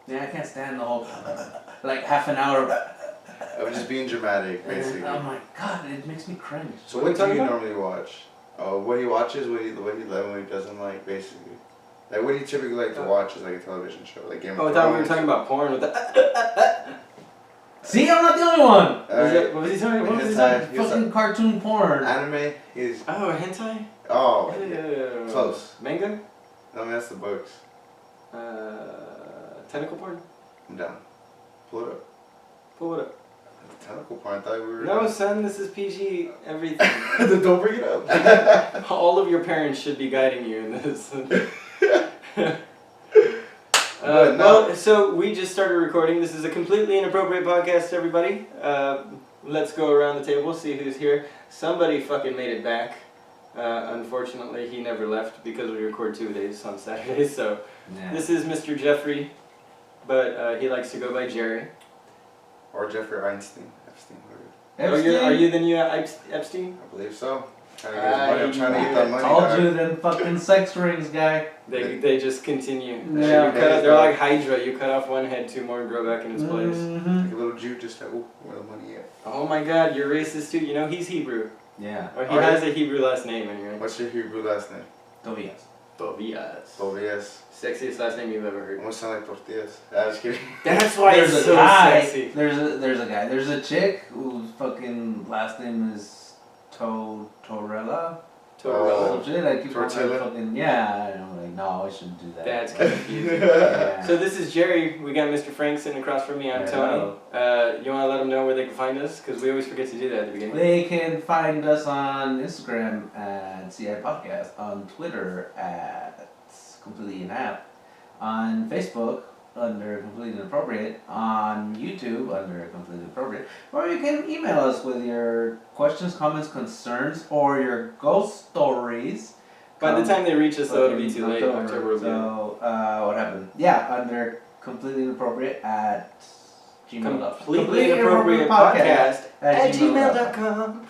Yeah, I can't stand the whole, like, half an hour. Of just being dramatic, basically. Oh my god, it makes me cringe. So what do you normally watch? Oh, what he watches, what he loves, what he doesn't like, basically. Like, what do you typically like to watch as like a television show? Like Game of Thrones? I thought we were talking about porn with the... See, I'm not the only one! What was he talking about? What was that? Fucking cartoon porn. Anime is... Oh, hentai? Oh, Yeah. close. Manga? No, that's the books. Tentacle porn? I'm down. Pull it up. Pull it up. Tentacle porn, I thought we were... No, son, this is PG everything. Then don't bring it up. All of your parents should be guiding you in this. No. Well, so we just started recording. This is a completely inappropriate podcast, everybody. Let's go around the table, see who's here. Somebody fucking made it back. Unfortunately, he never left because we record 2 days on Saturdays. So This is Mr. Jeffrey, but he likes to go by Jerry. Or Jeffrey Einstein. Epstein. Are you the new Epstein? I believe so. I'm trying to get that money. Told you them fucking sex rings, guy. They just continue. Yeah. They're like Hydra. You cut off one head, 2 more grow back in its place. Like a little Jew just like, where the money at? Oh my God, you're racist too. You know he's Hebrew. Yeah. Or he has a Hebrew last name anyway. What's your Hebrew last name? Tobias. Tobias. Tobias. Sexiest last name you've ever heard. Almost sound like tortillas. I was kidding. That's why There's it's a so guy. sexy. There's a guy. There's a chick whose fucking last name is Torella. Torella. Some shit, like people Tortilla? fucking, yeah, I know, like, no, I shouldn't do that. That's confusing. Yeah. So this is Jerry. We got Mr. Frank sitting across from me. I'm Hello. Tony. You want to let them know where they can find us? Because we always forget to do that at the beginning. They can find us on Instagram at CI Podcast, on Twitter at Completely Inap, on Facebook under Completely Inappropriate, on YouTube under Completely Inappropriate, or you can email us with your questions, comments, concerns, or your ghost stories. By the time they reach us, though, it'll be too late. October will be. So, what happened? Yeah, under Completely Inappropriate at gmail.com. Completely Inappropriate Podcast at gmail.com.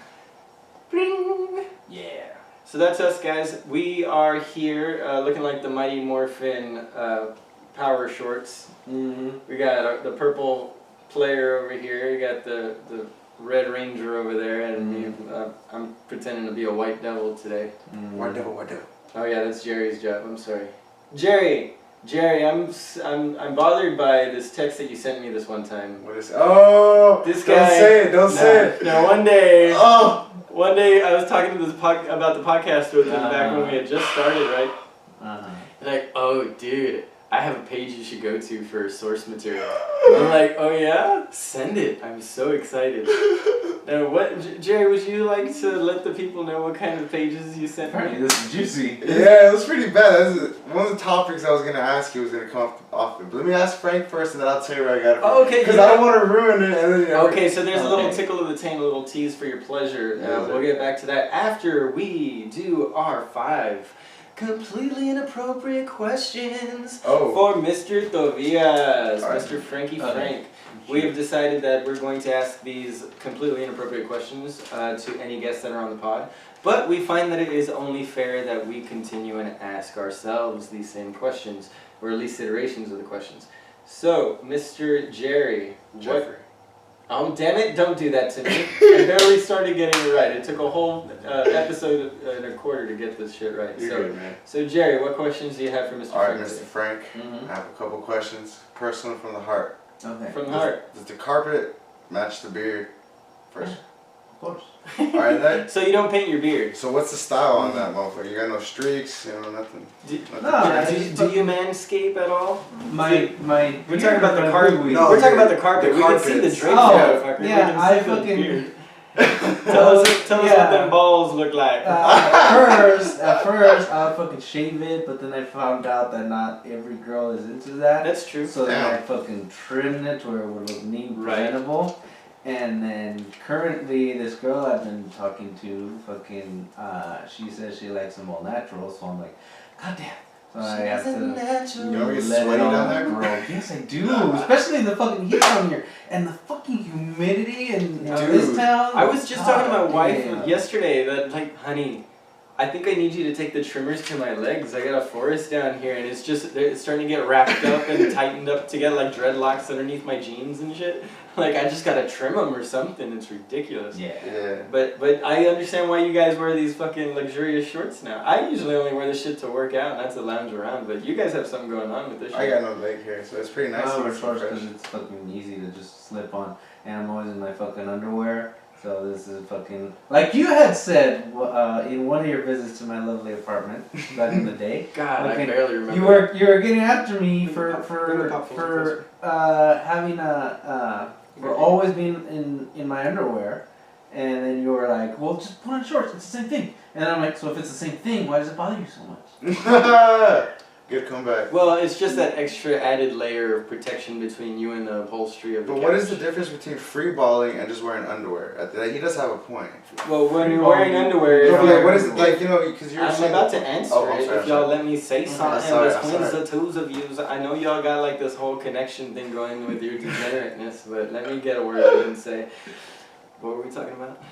Bring. Yeah. So that's us, guys. We are here looking like the Mighty Morphin Power Shorts. Mm-hmm. We got the purple player over here. You got the Red Ranger over there, and I'm pretending to be a White Devil today. White devil. Oh yeah, that's Jerry's job. I'm sorry, Jerry. I'm bothered by this text that you sent me this one time. What is? Oh, This don't guy. say it. Don't say it. No, one day. Oh. One day I was talking to this about the podcast with him back when we had just started, right? Like, oh, dude, I have a page you should go to for source material. I'm like, oh yeah? Send it. I'm so excited. Now, Jerry, would you like to let the people know what kind of pages you sent Apparently me? this is juicy. Yeah, it was pretty bad. One of the topics I was going to ask you was going to come off it. But let me ask Frank first, and then I'll tell you where I got it from. Oh, okay. Because I don't want to ruin it. And then, Okay, so there's a little tickle of the taint, a little tease for your pleasure. We'll get back to that after we do our 5 completely inappropriate questions for Mr. Tobias, Right. Mr. Frankie Frank. We have decided that we're going to ask these completely inappropriate questions to any guests that are on the pod. But we find that it is only fair that we continue and ask ourselves these same questions, or at least iterations of the questions. So, Mr. Jerry, Jeffrey. Oh, damn it, don't do that to me. I barely started getting it right. It took a whole episode and a quarter to get this shit right. You're good, man. So, Jerry, what questions do you have for Mr. Alright, Frank? Mr. Frank. I have a couple questions. Personal from the heart. Okay. From the heart. Does the carpet match the beard? First. Of course. Alright, then. So you don't paint your beard? So what's the style on that motherfucker? You got no streaks, you know, nothing. Do you manscape at all? My We're talking about the carpet. No, We're talking about the carpet. We can see the drapes, motherfucker. Yeah, I fucking. fucking. Tell us what them balls look like. At first, I would fucking shave it, but then I found out that not every girl is into that. That's true. So then I fucking trimmed it to where it would look neat and presentable. And then currently, this girl I've been talking to, fucking, she says she likes them all natural, so I'm like, God damn. So I have to You don't get let sweaty it down all there? grow. Yes, I do. Especially in the fucking heat down here. And the fucking humidity in this town. I was just talking to my wife damn. yesterday that, like, honey, I think I need you to take the trimmers to my legs. I got a forest down here, and it's starting to get wrapped up and tightened up together like dreadlocks underneath my jeans and shit. Like, I just gotta trim them or something. It's ridiculous. Yeah. But I understand why you guys wear these fucking luxurious shorts now. I usually only wear this shit to work out, not to lounge around. But you guys have something going on with this shit. I got no leg hair, so it's pretty nice. I wear shorts because it's fucking easy to just slip on. And I'm always in my fucking underwear. So this is fucking... Like you had said in one of your visits to my lovely apartment back in the day. God, fucking, I barely remember. You were getting after me for having for always being in my underwear. And then you were like, well, just put on shorts. It's the same thing. And I'm like, so if it's the same thing, why does it bother you so much? Good comeback. Well, it's just that extra added layer of protection between you and the upholstery of the But what is the difference between free balling and just wearing underwear? He does have a point. Well, when you're wearing underwear... No, like, what is it, like, you know, because you're I'm about to answer it. Sorry, if y'all let me say something between sorry. the twos of yous. I know y'all got like this whole connection thing going with your degenerateness, but let me get a word in and say... What were we talking about?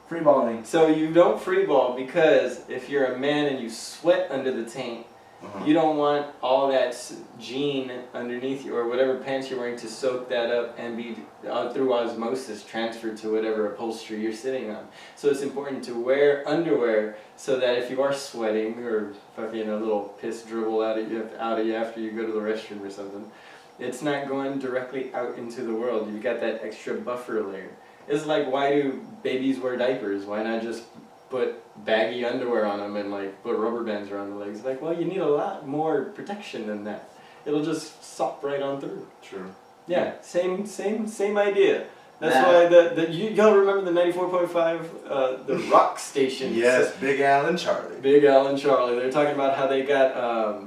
Free balling. So you don't free ball because if you're a man and you sweat under the tank, you don't want all that jean underneath you or whatever pants you're wearing to soak that up and be through osmosis transferred to whatever upholstery you're sitting on. So it's important to wear underwear so that if you are sweating or fucking a little piss dribble out of you after you go to the restroom or something, it's not going directly out into the world. You've got that extra buffer layer. It's like, why do babies wear diapers? Why not just put baggy underwear on them and like put rubber bands around the legs? Like, well, you need a lot more protection than that. It'll just sop right on through. True. Yeah, same idea. That's why y'all remember the 94.5 the rock station. Yes, Big Al and Charlie. Big Al and Charlie. They're talking about how they got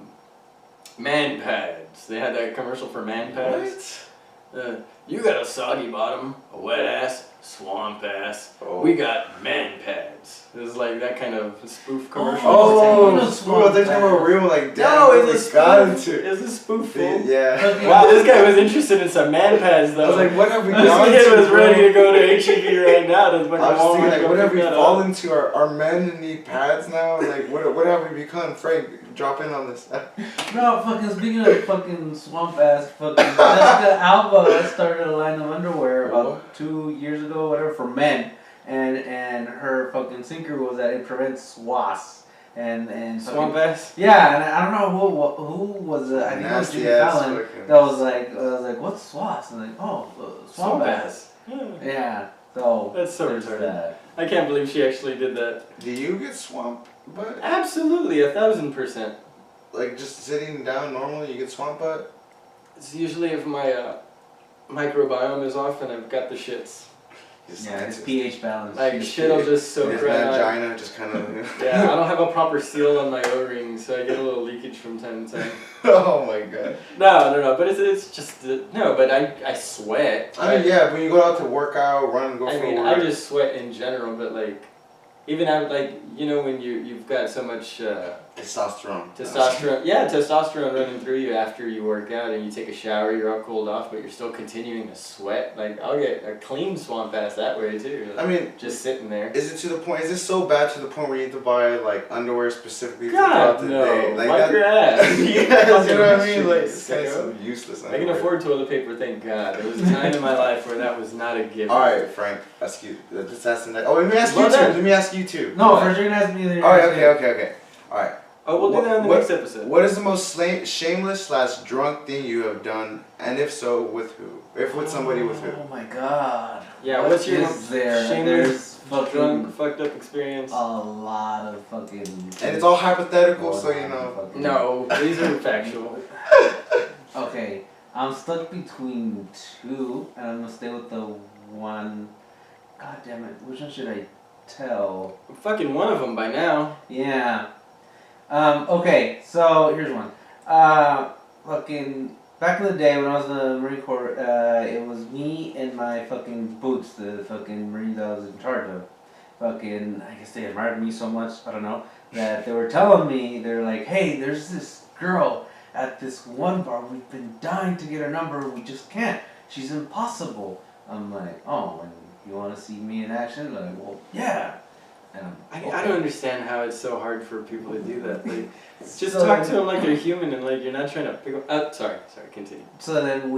man pads. They had that commercial for man pads. What? You got a soggy bottom, a wet ass, swamp ass. Oh. We got man pads. It was like that kind of spoof commercial. Oh, they're talking about real like no, it's a spoof. spoof. It's a spoof. Yeah. Wow, this guy was interested in some man pads though. I was like, what have we gone This to? kid was ready to go to HEB right now. I was thinking, like, what have we fallen to? Are men need pads now? Like, what have we become? Frank, drop in on this. No, fucking speaking of fucking swamp ass, fucking Jessica Alba started a line of underwear about 2 years ago, whatever, for men, and her fucking sinker was that it prevents Swas and swamp ass. Yeah, and I don't know who was I think it was Jimmy Fallon that was like what's Swas? And like swamp ass. Yeah, so that's so retarded. I can't believe she actually did that. Do you get swamp butt? Absolutely, 1,000%. Like just sitting down normally, you get swamp butt? It's usually if my microbiome is off and I've got the shits. Yeah, it's pH balance. Like shit'll just soak right on. Vagina just kind of. Yeah, I don't have a proper seal on my O-ring, so I get a little leakage from time to time. Oh my god. No, but it's just no, but I sweat. I mean, yeah, when you go out to work out, run, go for a walk. I just sweat in general, but like, even out like when you've got so much testosterone. Yeah, testosterone running through you after you work out and you take a shower, you're all cooled off, but you're still continuing to sweat. Like, I'll get a clean swamp ass that way too. Like, I mean, just sitting there. Is it to the point? Is this so bad to the point where you need to buy like underwear specifically God, for the no. day? Like wipe your ass. Yeah, you know what I mean? Like, it's kind of so useless. I can afford toilet paper, thank God. There was a time in my life where that was not a gift. All right, Frank. Let's ask the next. Oh, let me ask you too. Let me ask you too. No, first you're gonna ask me. All right. Okay. All right. Oh, we'll do that in the next episode. What is the most shameless / drunk thing you have done, and if so, with who? If with somebody, with who? Oh my god. Yeah, what's your shameless, drunk, fucked up experience? A lot of fucking. And it's all hypothetical, so you know. No, these are factual. Okay, I'm stuck between two, and I'm gonna stay with the one. God damn it, which one should I tell? Fucking one of them by now. Yeah. Okay, so here's one. Fucking back in the day when I was in the Marine Corps, it was me and my fucking boots, the fucking Marines I was in charge of. Fucking, I guess they admired me so much, I don't know, that they were telling me, they're like, hey, there's this girl at this one bar, we've been dying to get her number, we just can't. She's impossible. I'm like, oh, and you want to see me in action? Like, well, yeah. And I don't understand how it's so hard for people to do that. Like, just So talk to them like they're human and like you're not trying to pick up. Sorry, continue. So then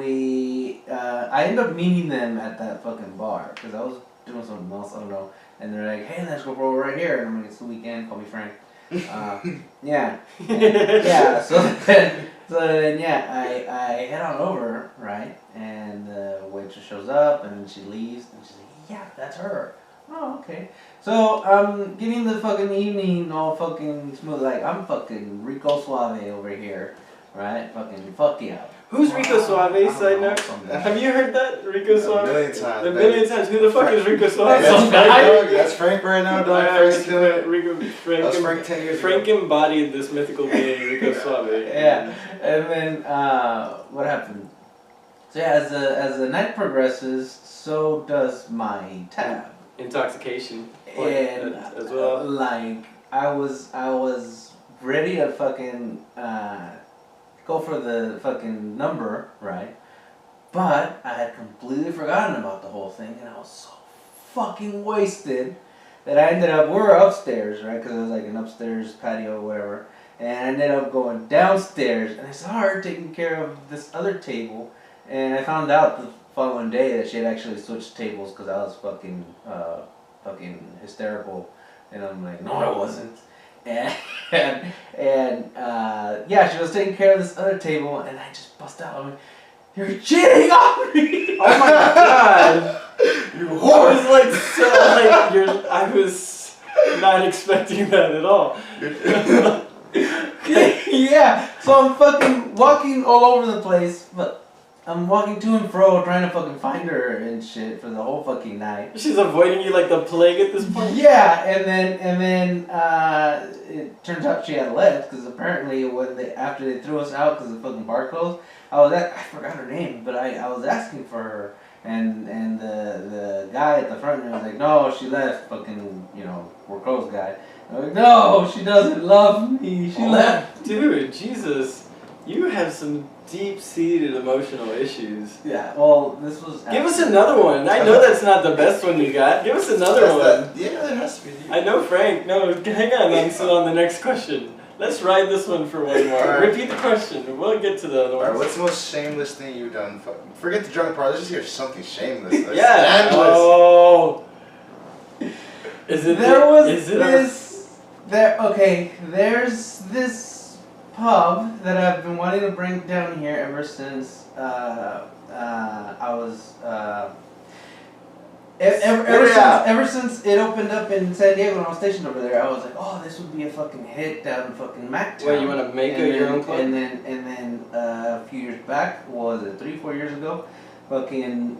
I ended up meeting them at that fucking bar because I was doing something else, I don't know. And they're like, hey, let's go roll right here. And I'm like, it's the weekend, call me Frank. Yeah. Yeah, so then I head on over, right? And the waitress shows up and she leaves and she's like, yeah, that's her. Oh, okay. So I'm getting the fucking evening all fucking smooth. Like, I'm fucking Rico Suave over here, right? Fucking fuck yeah. Who's Rico Suave, side note? Have you heard that? Rico Suave? A million times. A million times. Who the fuck is Rico Suave? That's Frank right now, dog. Frank's killing it. That's Frank 10 years ago. Frank embodied this mythical being, Rico Suave. Yeah. And then, what happened? So yeah, as the night progresses, so does my tab. Intoxication. And as well. Like, I was ready to fucking, go for the fucking number, right? But I had completely forgotten about the whole thing, and I was so fucking wasted that I ended up, we were upstairs, right? Because it was like an upstairs patio or whatever. And I ended up going downstairs, and I saw her taking care of this other table. And I found out the following day that she had actually switched tables because I was fucking hysterical. And I'm like, no, I wasn't. And yeah, she was taking care of this other table, and I just bust out. I'm like, you're cheating on me! Oh my god! You whore! I was not expecting that at all. Yeah, so I'm fucking walking all over the place, but I'm walking to and fro trying to fucking find her and shit for the whole fucking night. She's avoiding you like the plague at this point? Yeah, and then it turns out she had left because apparently after they threw us out because the fucking bar closed, I forgot her name, but I was asking for her, and the guy at the front was like, no, she left, fucking, we're closed guy. I'm like, no, she doesn't love me, she left. Dude, Jesus, you have some deep-seated emotional issues. Yeah, well, this was... Give us another one. I know that's not the best one you got. Give us another one. Yeah, there has to be. I know Frank. No, hang on. I'm still on the next question. Let's ride this one for one more. Right. Repeat the question. We'll get to the other one. Alright, what's the most shameless thing you've done? Forget the drunk part. Let's just hear something shameless. Yeah. Scandalous. Oh. There's this pub that I've been wanting to bring down here ever since ever since it opened up in San Diego and I was stationed over there. I was like, oh, this would be a fucking hit down in fucking Mactown. Well, you want to make your own club? And then a few years back, what was it, 3-4 years ago? Fucking,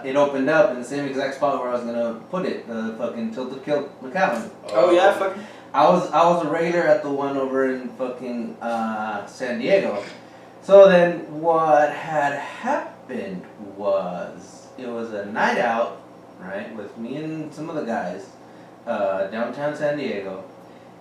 it opened up in the same exact spot where I was gonna put it, the fucking Tilted Kill McAllen. Oh yeah, fucking. I was a regular at the one over in fucking San Diego. So then what had happened was it was a night out, right, with me and some of the guys, downtown San Diego,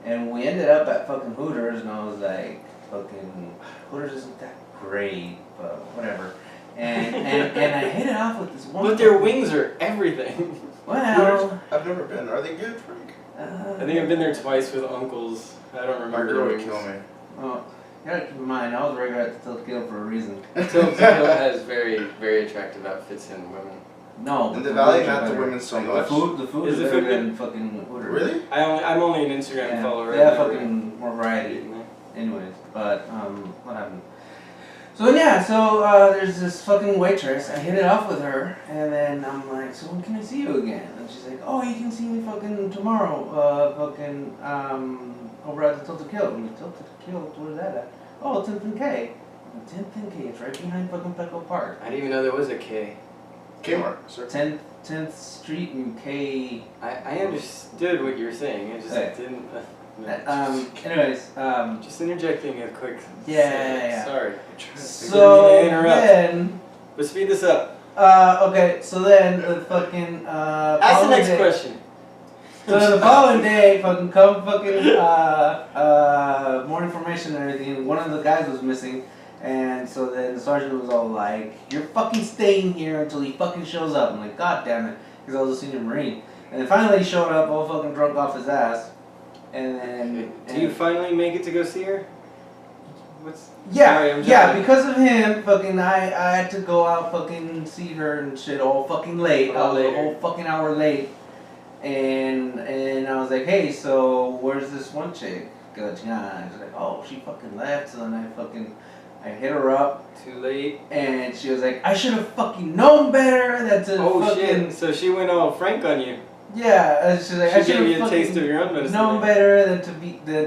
and we ended up at fucking Hooters, and I was like, fucking Hooters isn't that great, but whatever. And I hit it off with this one. But their wings are everything. Well, I've never been. Are they good, Frank? I think I've been there twice with uncles. I don't remember. My girl would kill me. Well, you gotta keep in mind, I was regular at the Tilted Kill for a reason. Tilted Kill has very, very attractive outfits in women. No. In the Valley, not the women so much. The food is better than fucking Hooters. Really? I'm only an Instagram follower. Yeah, fucking more variety. Anyways, but what happened? So there's this fucking waitress. I hit it off with her, and then I'm like, so when can I see you again? And she's like, oh, you can see me fucking tomorrow. Over at the Tilted Kill. I'm like, Tilted Kill, where's that at? Oh, 10th and K. 10th and K. It's right behind fucking Petco Park. I didn't even know there was a K. Kmart, sir. 10th Street and K. I understood what you were saying. I just didn't. Anyways, just interjecting a quick. Yeah. Sorry. So interrupt. then, but speed this up. Okay. So then the fucking. Ask the next question. So the following day, fucking more information and everything. One of the guys was missing, and so then the sergeant was all like, "You're fucking staying here until he fucking shows up." I'm like, "God damn it," because I was a senior Marine. And then finally he showed up all fucking drunk off his ass. And then... Do you finally make it to go see her? What's... Yeah, Sorry, I'm yeah, jumping. because of him, fucking, I had to go out fucking see her and shit all fucking late. I was a whole fucking hour late. And I was like, hey, so where's this one chick? She's like, oh, she fucking left. So then I hit her up. Too late. And she was like, I should have fucking known better than to fucking... shit, so she went all frank on you. Yeah, and she's like, I She should gave you have a taste of your own medicine. known better than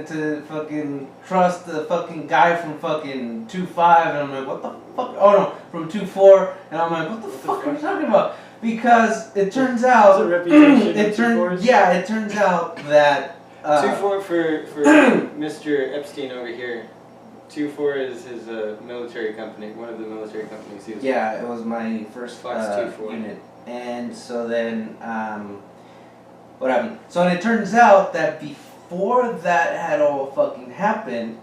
to fucking trust the fucking guy from fucking 2.5, and I'm like, what the fuck? Oh no, from 2.4, and I'm like, what the fuck are you talking about? Because it turns out, It's a reputation. it turns out that 2.4 for Mr. Epstein over here. 2.4 is his military company, one of the military companies he was. Yeah, it was my first Fox 2.4 unit, and so then what happened? So it turns out that before that had all fucking happened,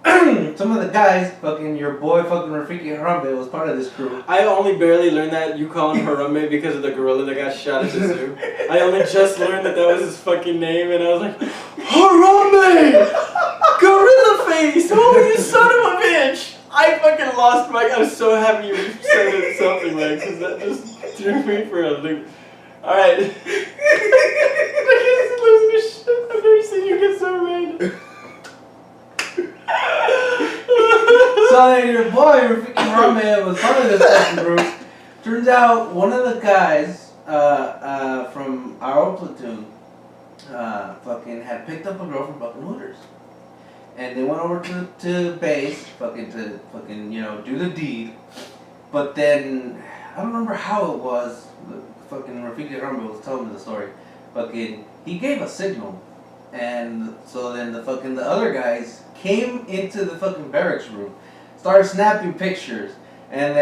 some of the guys, fucking your boy, fucking Rafiki Harambe was part of this crew. I only barely learned that you call him Harambe because of the gorilla that got shot at the zoo. I only just learned that was his fucking name, and I was like, Harambe! Gorilla face! Oh, you son of a bitch! I fucking lost my... I'm so happy you said it something like, because that just threw me for a loop. Alright. I've never seen you get so red. So then your boy, Rafiki Harambe, was part of this fucking group. Turns out one of the guys from our old platoon fucking had picked up a girl from fucking Hooters. And they went over to base, to do the deed. But then, I don't remember how it was, fucking Rafiki Harambe was telling me the story. Fucking, he gave a signal. And so then the other guys came into the fucking barracks room, started snapping pictures. And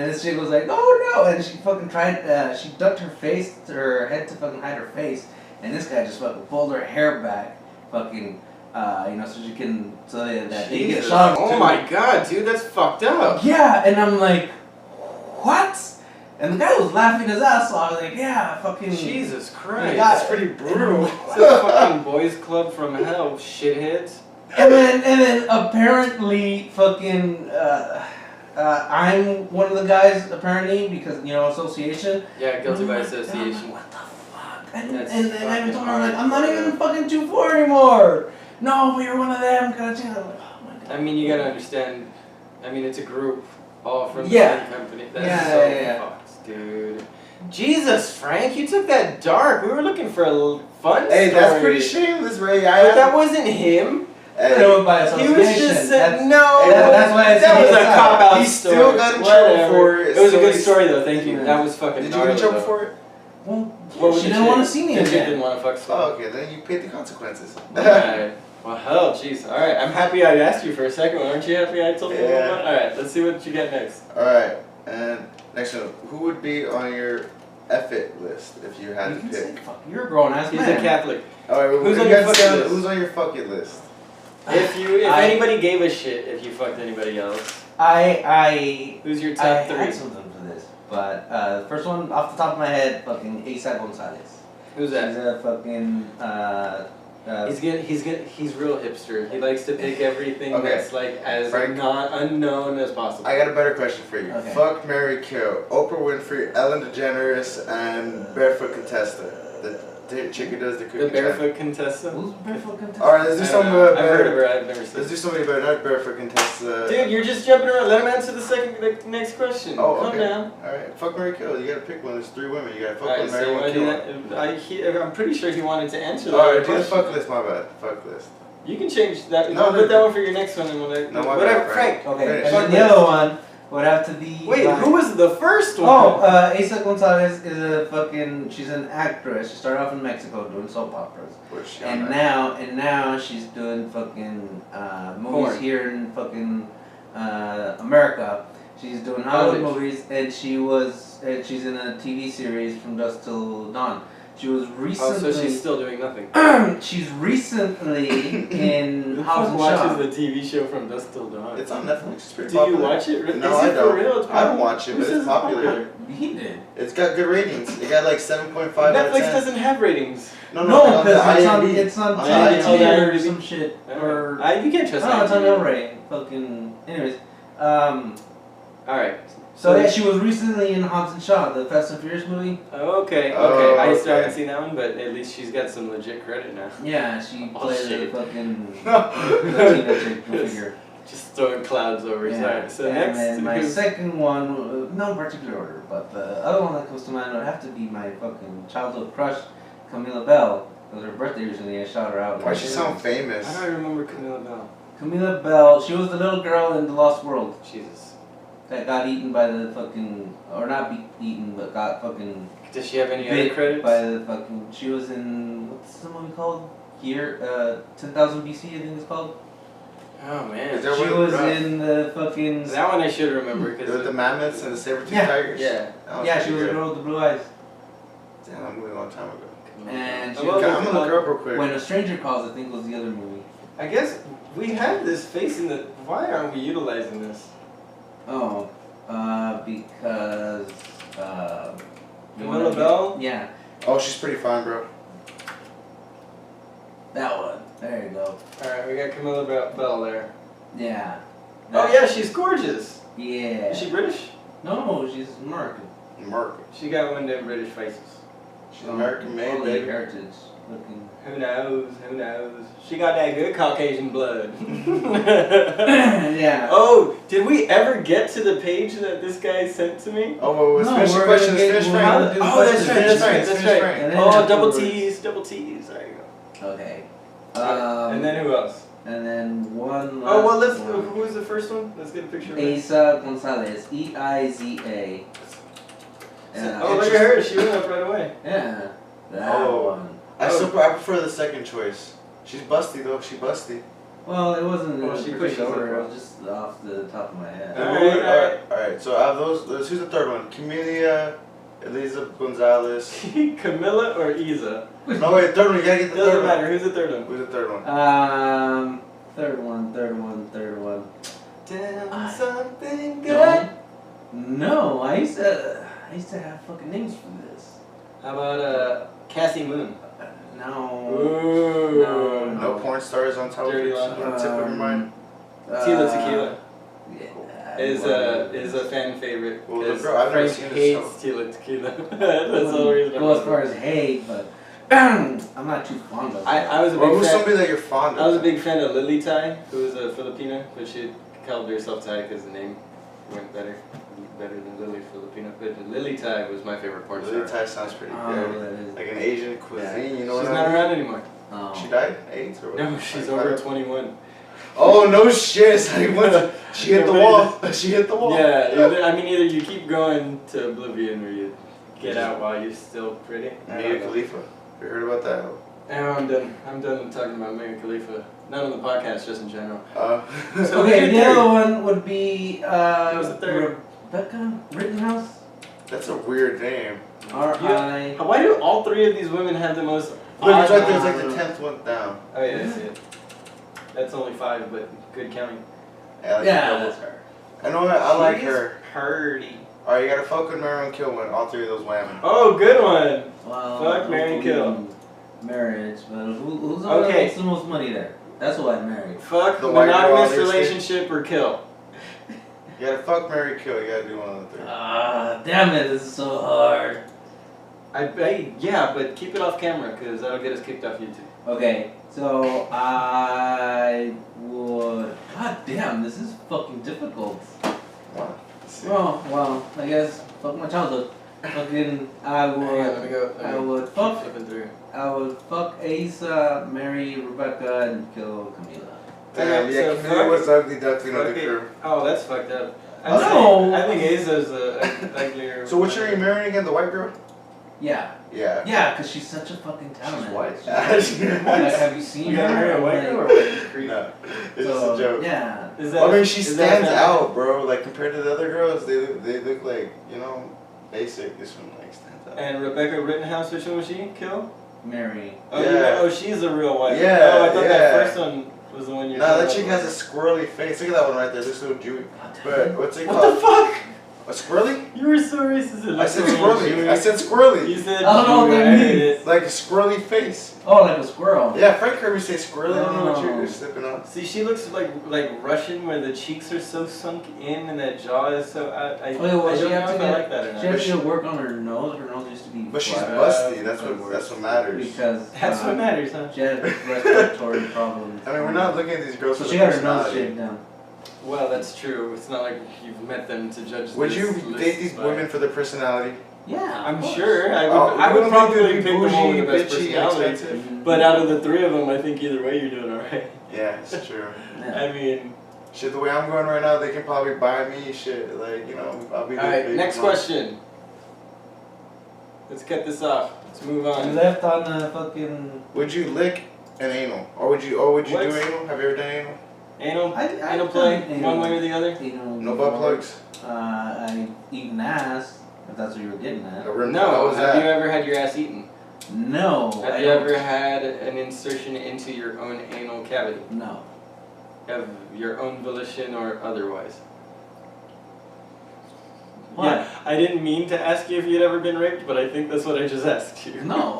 this chick was like, oh no! And she fucking tried, she ducked her head to fucking hide her face. And this guy just fucking pulled her hair back, so that they get shot. Oh my god, dude, that's fucked up. Yeah, and I'm like, what? And the guy was laughing his ass off. I was like, yeah, fucking. Jesus Christ, that's pretty brutal. It's a fucking boys club from hell, shitheads. And then apparently fucking I'm one of the guys apparently because association. Yeah, guilty by Like, association. what the fuck? And That's I even told her, fucking I'm not even fucking 2.4 anymore. No, but you're one of them. Kind of thing. I'm like, oh my god. I mean, you gotta understand. I mean, it's a group, all from the Yeah. same company. That's fucked, dude. Jesus, Frank, you took that dark. We were looking for a fun story. Hey, that's pretty shameless, Ray. But that wasn't him. Hey, By He was association. just saying, That's- no. that's why I that said was a it's cop out He story. still got in trouble Whatever. for it. It was a good So story though. Thank you. Yeah. That was fucking. Did you get in trouble for it? Well, What was she the didn't chick? want to see me The chick again. didn't want to fuck. Oh, okay. Then you paid the consequences. Alright. Well, hell, jeez. Alright, I'm happy I asked you for a second one. Aren't you happy I told you Yeah. about? Alright, let's see what you get next. Alright, and next one. Who would be on your F-it list if you had You to can say, pick? fuck, you're a grown ass He's man. a Catholic. Alright, Who's you on your gotta fuck say list? who's on your fuck it list? If anybody gave a shit if you fucked anybody else, who's your I top had three? something for this, but the first one off the top of my head, fucking Asa Gonzalez. Who's She's that? a fucking He's real hipster. He likes to pick everything Okay. that's like as Frank? not unknown as possible. I got a better question for you. Okay. Fuck, marry, kill. Oprah Winfrey, Ellen DeGeneres, and Barefoot Contessa. The chick who does the cookie The barefoot contestant. Who's barefoot contestant? Alright, let's do some I've heard of her. I've never seen. Let's do somebody better, not Barefoot Contessa. Dude, you're just jumping around. Let him answer the next question. Oh, Calm okay. down. Alright, fuck, marry, kill. You gotta pick one. There's 3 women. You gotta fuck Alright, one, so marry you one, wanna kill do one. that? I'm pretty sure he wanted to answer that. Alright, do the question. fuck list, my bad. Fuck list. You can change that. No, No, put that one for your next one, and we'll No, my whatever. bad, Frank. Okay, Finish. and Fuck then the list. other one would have to be. Wait, like- who was the first one? Oh, Asa Gonzalez is a fucking. She's an actress. She started off in Mexico doing soap operas, Which, and now she's doing fucking movies Porn. here in fucking America. She's doing Hollywood College. movies, and she's in a TV series from Dusk Till Dawn. She was recently. Oh, so she's still doing nothing. She's recently in Who Hobbs and Shaw. watches the TV show From Dusk Till Dawn? It's on Netflix. It's pretty Do popular. you watch it? No, Is I it don't. For real? It's I don't watch it, Who but says it's popular. He did. It's got good ratings. It got like 7.5 out of 10. Netflix doesn't have ratings. No, No, like on the because it's on IMDb. TNT On the or IMDb. some shit. Or You can't trust no, it's on IMDb. L-Ray. Fucking. Anyways, Alright. so yeah, she was recently in Hobbs and Shaw, the Fast and Furious movie. Okay. Oh, I still okay. haven't seen that one, but at least she's got some legit credit now. Yeah, she Oh, played shit. the fucking Latina chick figure. Just throwing clouds over his Yeah. eyes. So And next, then my who's- second one, no particular order, but the other one that comes to mind would have to be my fucking childhood crush, Camila Bell. It was her birthday recently. I shot her out. Why she sound famous? How do I remember Camila Bell? Camila Bell. She was the little girl in the Lost World Jesus. that got eaten by the fucking, or not eaten, but got fucking Does she have any other bit credits? by the fucking. She was in what's the movie called? Here, 10,000 BC. I think it's called. Oh man. Is that She what- was rough. in the fucking. That one I should remember With because the mammoths and the saber-toothed Yeah. tigers? yeah. That was Yeah, pretty she was the good. girl with the blue eyes. Damn, that movie a long time ago. And she Well, was Okay, I'm gonna look her up real quick. When a Stranger Calls, I think was the other movie. I guess we have this face in the. Why aren't we utilizing this? Oh, because you wanna Camila get- Bell? Yeah, Oh, she's pretty fine, bro. that one. There you go. Alright, we got Camila Bell there. Yeah. Oh That- yeah, she's gorgeous. Yeah. Is she British? No, she's American. American. She got one of them British faces. She's American made, Probably baby. heritage. Looking. Who knows? Who knows? She got that good Caucasian blood. Yeah. Oh, did we ever get to the page that this guy sent to me? Oh, well, let's No, finish the we're questions. gonna get- Finish we're Frank. gonna do Oh, that's questions. right, Finish that's right, Frank. that's Finish right. Frank. And then Oh, double afterwards- T's, double T's. There you go. Okay. And then who else? And then one. Oh, well, last let's. one. Who was the first one? Let's get a picture of her. Asa Gonzalez. EIZA. Oh, look at her. She went up right away. Yeah. That Oh. one. I prefer the second choice. She's busty, though. She busty. Well, it wasn't. Well, in she a pushed particular over. order, It was just off the top of my head. Alright. Alright, so out of those, who's the third one? Camellia, Elisa Gonzalez. Camilla or Isa? No, wait, third one. You gotta get the Doesn't third matter. Who's the third one? one. Who's the third one? Third one. Damn, something good. No, I used to have fucking names for this. How about Cassie Moon? No. Ooh. No. No porn stars on top Dirty of laundry. on the tip of your mind. Tila Tequila Yeah, is a fan favorite. Well, because girl, I've never Frank seen this hates Tila Tequila. That's the only reason. Go as far as hate, but I'm not too fond of it. I was a Or big who's fan. somebody that you're fond of? I was a big fan of Lily Tai, who was a Filipina, but she called herself Tai because the name went better than Lily Filipina. But Lily Tai was my favorite porn star. Lily Thai sounds pretty Oh, good. that is. Like an Asian cuisine, you know She's what not I mean? around anymore. Oh. She died? AIDS or what? No, she's Like, over what? 21. Oh, no shit. It's like, what? She hit the wall. She hit the wall. Yeah, either you keep going to oblivion or you get out while you're still pretty. I don't Mia know. Khalifa. You heard about that? No, I'm done. I'm done talking about Mia Khalifa. Not on the podcast, just in general. Okay, So who's the your other third? one would be was the third? Rebecca Rittenhouse. That's a weird name. R.I. Why do all three of these women have the most? Look, it's odd right there. It's like names? the 10th one down. Oh yeah, I see it. That's only 5, but good counting. I like Yeah, the that's double. her. I know what? I like She's her. Purdy. Alright, you gotta fuck with Mary and kill one. All three of those women. Oh, good one. Well, Fuck, marry, and kill. hopefully marriage, but who's Okay. the most money there? That's who I'd marry. Fuck, The white girl, monogamous obviously. relationship or kill. You gotta fuck, Mary, kill. You gotta do one of the three. Damn it, this is so hard. Yeah, but keep it off camera because that'll get us kicked off YouTube. Okay, so I would. God damn, this is fucking difficult. One. Let's see. Well, I guess fuck my childhood. Fucking, I Hang on, let me would. go. I would fuck. Flipping through. I would fuck Asa, marry Rebecca, and kill Camila. Damn, Okay, yeah, so Camilla was ugly duckling of fuck the it. crew. Oh, that's fucked up. No. I think Aza's a uglier. So which are you marrying again? The white girl? Yeah. Yeah. Yeah, because she's such a fucking talent. She's white. Like, have you seen You her? gonna marry a white Like, girl or white creep? No, it's so, just a joke. Yeah. Is I mean, she is that stands a- out, bro. Like compared to the other girls, they look like, you know, basic. This one like stands out. And Rebecca Rittenhouse, which one was she? Kill? Mary. Oh, Yeah. oh, she's a real wife. Yeah, Oh, I thought yeah. that first one was the one you're Nah, that talking chick about. has a squirrely face. Look at that one right there. This little Jewy. But what's it What called? the fuck? A squirrely? You were so racist. I said squirrely. I said squirrely. You said I don't know what that Jewy. means. Like a squirrely face. Oh, like a squirrel. Yeah, Frank Kirby say squirrely. I don't know what Oh. you're slipping on. See, she looks like Russian, where the cheeks are so sunk in and that jaw is so out. I Oh, yeah, well, don't she know had to if I like that or She had not. to work on her nose. Her nose used to be But she's flat busty. That's what matters. because That's what matters, huh? she had respiratory problems. I mean, we're not looking at these girls So for she the got her nose personality. shaved down. Well, that's true. It's not like you've met them to judge. Would this you list date these by- women for their personality? Yeah, I'm of course. sure. I Oh, would you don't probably think pick they'd the be one with the bougie, best bitchy, and personality. expensive? But out of the three of them, I think either way you're doing alright. Yeah, it's true. Yeah. I mean, Shit, the way I'm going right now, they can probably buy me shit. Like, you know, I'll be the alright. big Next mom. question. Let's cut this off. Let's move You on. left on the fucking. Would you lick an anal, or would you What? do anal? Have you ever done anal? Anal, I anal play, done one way or the other. No butt plugs. I eaten ass. If that's what you were getting at. A rim- No. How was Have that? you ever had your ass eaten? No. Have I you don't- ever had an insertion into your own anal cavity? No. Of your own volition or otherwise? What? Yeah, I didn't mean to ask you if you'd ever been raped, but I think that's what I just asked you. No.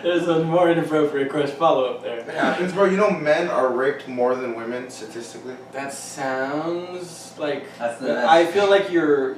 There's a more inappropriate question follow-up there. It happens, bro. You know, men are raped more than women statistically. That sounds like That's I feel like you're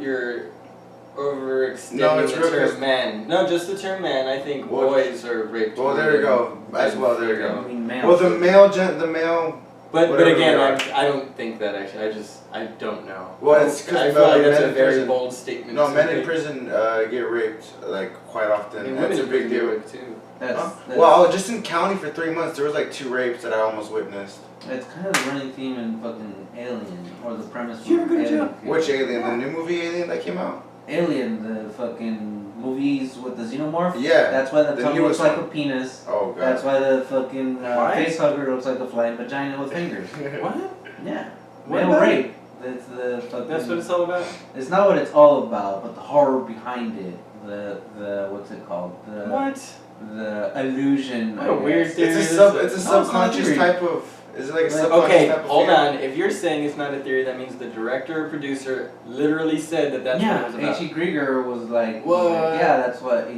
overextending No, it's the real, term 'cause- man. No, just the term man. I think Well, boys are raped. Well, more there you than- go. As than well, there you I go. female. mean, male. Well, the male. But Whatever again, we are. I don't think that actually. I don't know. Well, it's 'cause I feel like that's men a in very prison- bold statement. No, to men in make. prison get raped like quite often. I mean, That's women a in big prison deal. do it too. That's, Huh? that's Well, I was just in county for 3 months. There was like 2 rapes that I almost witnessed. It's kind of the running theme in fucking Alien, or the premise. You have a from good Alien. job. Which Alien? The new movie Alien that came out? Alien, the fucking movies with the xenomorph. Yeah. That's why the The tongue looks newest like one. a penis. Oh god. That's why the fucking Why? face hugger looks like a flying vagina with fingers. What? Yeah. What Male about rape. That's the fucking. That's what it's all about. It's not what it's all about, but the horror behind it. The what's it called? The What? the illusion. What a I weird guess. theory. It's a No, it's a it's not subconscious theory. type of. Is it like a Like, subconscious Okay, type of hold fear? on. If you're saying it's not a theory, that means the director or producer literally said that that's what it was Yeah, about. H.E. Krieger was like, What? yeah, that's what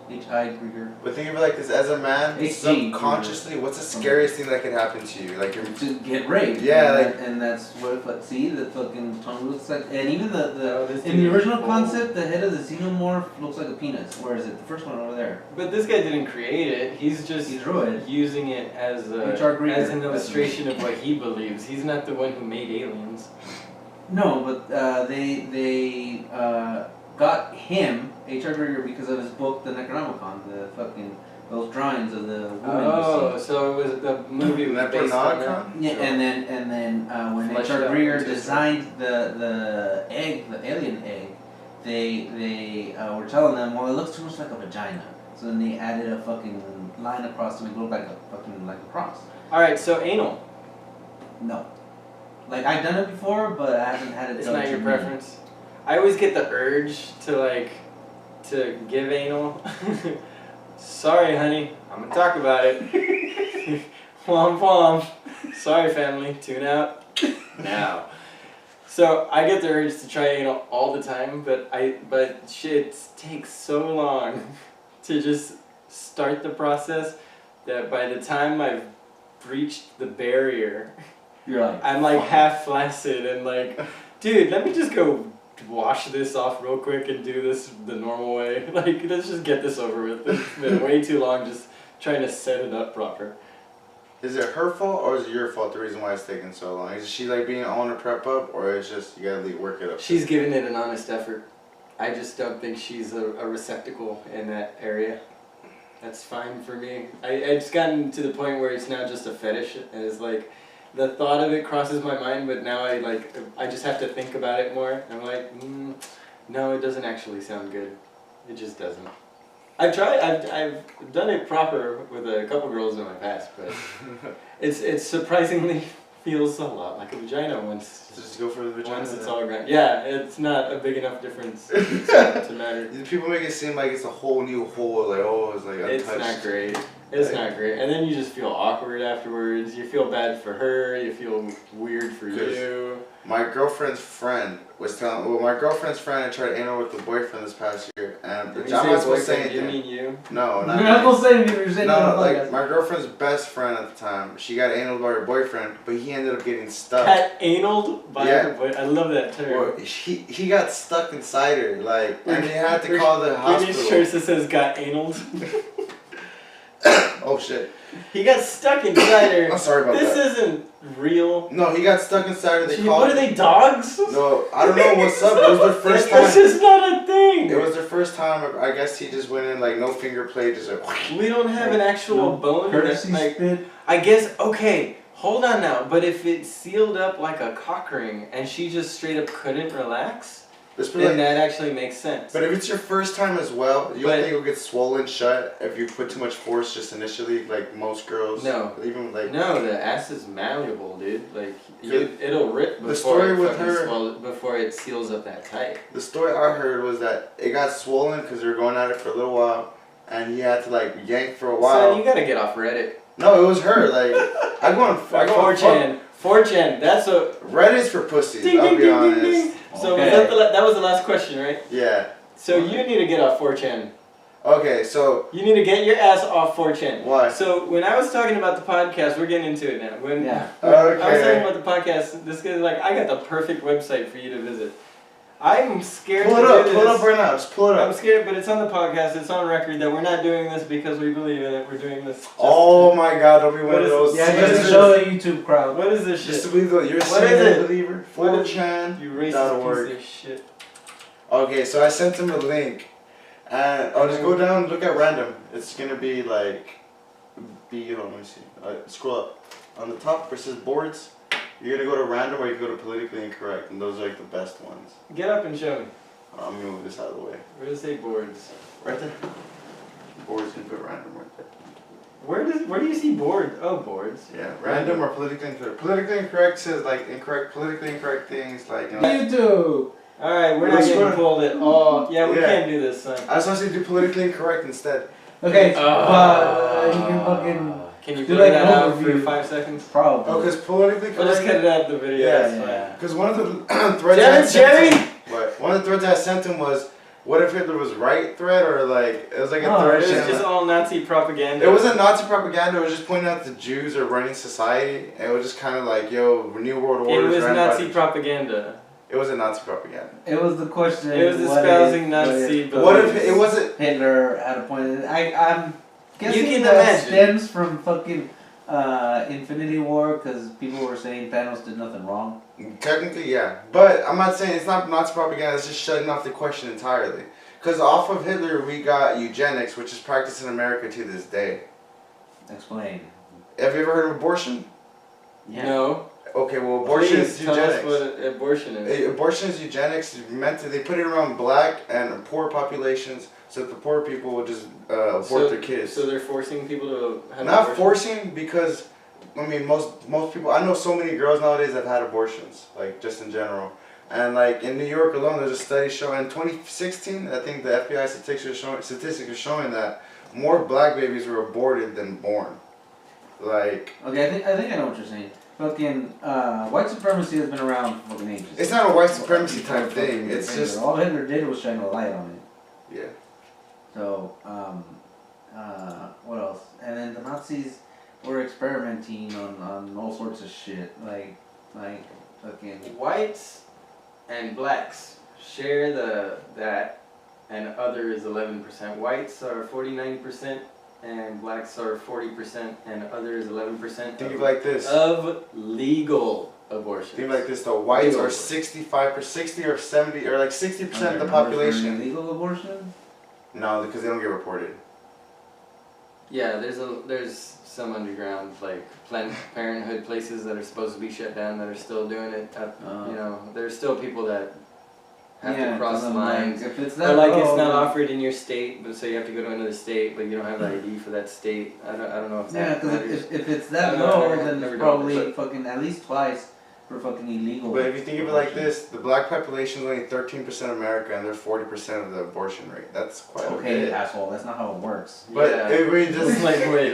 H.I. Krieger. But think of it like this: as a man, HG. subconsciously, what's the scariest thing that could happen to you? Like you're. To get raped. Yeah, and like- and that's what. See, the fucking tongue looks like, and even Oh, this in the dude original is concept, the head of the xenomorph looks like a penis. Where is it? The first one over there. But this guy didn't create it. He's just He drew it. using it as H.R. Krieger. as an illustration of what he believes. He's not the one who made aliens. No, but they got him, H.R. Krieger, because of his book, The Necronomicon, the fucking those drawings of the woman. Oh, you see. so it was the movie was based on that. Necronomicon? Yeah, and then when Fleshed H.R. out Krieger into designed the egg, the alien egg, they were telling them, well, it looks too much like a vagina. So then they added a fucking line across to make it look like a fucking like a cross. All right, so anal. No, like I've done it before, but I haven't had it It's done not to your me. preference. I always get the urge to give anal. Sorry, honey, I'm gonna talk about it. Womp womp. Sorry, family, tune out now. So I get the urge to try anal all the time, but shit takes so long to just start the process that by the time I've breached the barrier, You're like, I'm like fuck. half flaccid and like, dude, let me just go wash this off real quick and do this the normal way. Like, let's just get this over with. It's been way too long just trying to set it up proper. Is it her fault or is it your fault? The reason why it's taking so long is she like being on a prep up, or it's just you gotta work it up? She's giving it an honest effort. I just don't think she's a receptacle in that area. That's fine for me. It's gotten to the point where it's now just a fetish, and it's like, the thought of it crosses my mind, but now I just have to think about it more. I'm like, no, it doesn't actually sound good. It just doesn't. I've tried. I've done it proper with a couple girls in my past, but it's surprisingly feels a lot like a vagina once. Just go for the vagina. Once it's all ground. Yeah, it's not a big enough difference to matter. People make it seem like it's a whole new hole, like, oh, it's like untouched. It's not great. It's not great. And then you just feel awkward afterwards. You feel bad for her. You feel weird for you. My girlfriend's friend was telling. Well, my girlfriend's friend had tried anal with the boyfriend this past year, and I'm not supposed to say anything. You mean you? No, not You're not supposed to say anything. You're saying no, like my girlfriend's best friend at the time. She got anal by her boyfriend, but he ended up getting stuck. Got anal by her boyfriend. I love that term. Well, he got stuck inside her, like, and they had to call the hospital. Whitney's church that says got anal. Oh shit. He got stuck inside her. I'm sorry about that. This isn't real. No, he got stuck inside her. What are they, dogs? No, I don't know what's up. It was their first time. This is not a thing. It was their first time. I guess he just went in like no finger play, just like. We don't have an actual bone. I guess, okay, hold on now. But if it's sealed up like a cock ring and she just straight up couldn't relax, then that actually makes sense. But if it's your first time as well, you don't think it'll get swollen shut if you put too much force just initially, like most girls? No. Even like. No, the ass is malleable, dude. Like, it'll rip before it seals up that tight. The story I heard was that it got swollen because they were going at it for a little while, and he had to like yank for a while. Son, you gotta get off Reddit. No, it was her. Like, I go on 4chan. 4chan. That's a Reddit's for pussies. Ding, I'll ding, be ding, honest. ding, ding. So that was the last question, right? Yeah. So you need to get off 4chan. Okay, so you need to get your ass off 4chan. Why? So when I was talking about the podcast, we're getting into it now. When okay. I was talking about the podcast, this guy's like, I got the perfect website for you to visit. I'm scared Pull it up right now. Just pull it up. I'm scared, but it's on the podcast. It's on record that we're not doing this because we believe in it. We're doing this. Oh my God! Don't be one of those. Yeah, just to show the YouTube crowd. What is this shit? Just to believe that you're a single believer. 4chan. You racist piece of shit. Okay, so I sent him a link, and I'll just go down and look at random. It's gonna be like, hold on, let me see. Scroll up. On the top where it says boards, you're gonna go to random or you can go to politically incorrect, and those are like the best ones. Get up and show me. I'm gonna move this out of the way. Where does it say boards? Right there. Boards, you can put random right there. Where do you see boards? Oh, boards. Yeah, random or politically incorrect. Politically incorrect says like politically incorrect things like. YouTube. All right, we're not getting pulled at all. Yeah, we can't do this, son. I was supposed to do politically incorrect instead. Okay, but you can fucking. Can you blur that out for 5 seconds? Probably. Oh, because politically correct. We'll just cut it out of the video. Yeah. Because one of the threads. Jerry. One of the threads I sent him was, "What if Hitler was right?" Thread or like it was like a thread. It was just all Nazi propaganda. It wasn't Nazi propaganda. It was just pointing out the Jews are running society, and it was just kind of like, "Yo, New World Order." It was Nazi propaganda. It wasn't Nazi propaganda. It was the question. It was espousing Nazi. What if it wasn't Hitler at a point? I'm guessing you can that imagine. stems from fucking Infinity War because people were saying Thanos did nothing wrong. Technically, yeah, but I'm not saying it's not Nazi propaganda. It's just shutting off the question entirely. Because off of Hitler, we got eugenics, which is practiced in America to this day. Explain. Have you ever heard of abortion? Yeah. No. Okay, well, abortion is eugenics. Tell us what abortion is. Abortion is eugenics. They put it around black and poor populations, so that the poor people will just abort their kids. So they're forcing people to have Not abortion? forcing, because I mean most people. I know so many girls nowadays that have had abortions, like just in general. And like in New York alone, there's a study showing in 2016. I think the FBI statistics are showing that more black babies were aborted than born. Like. Okay, I think I know what you're saying. Fucking white supremacy has been around for fucking ages. It's not a white supremacy type thing. It's just all Hitler did was shine a light on it. Yeah. So what else? And then the Nazis were experimenting on all sorts of shit, like fucking whites and blacks share that, and other is 11%. Whites are 49%. And blacks are 40%, and others 11%. Think like this. Of legal abortion. Think like this though. Whites are 65%, 60 or 70, or like 60% of the population. Legal abortion? No, because they don't get reported. Yeah, there's some underground like Planned Parenthood places that are supposed to be shut down that are still doing it. You know, there's still people that have to cross like, lines. if it's Or that like low, it's not then- offered in your state, but so you have to go to another state, but you don't have the ID for that state. I don't know if Yeah, that because matters. if it's that I don't know, low, I've then never it's done probably it. fucking at least twice for fucking illegal. But if you think of it like this, the black population is only 13% of America, and they're 40% of the abortion rate. That's quite a Okay, bit. asshole. That's not how it works. But yeah. it really It's just like wait,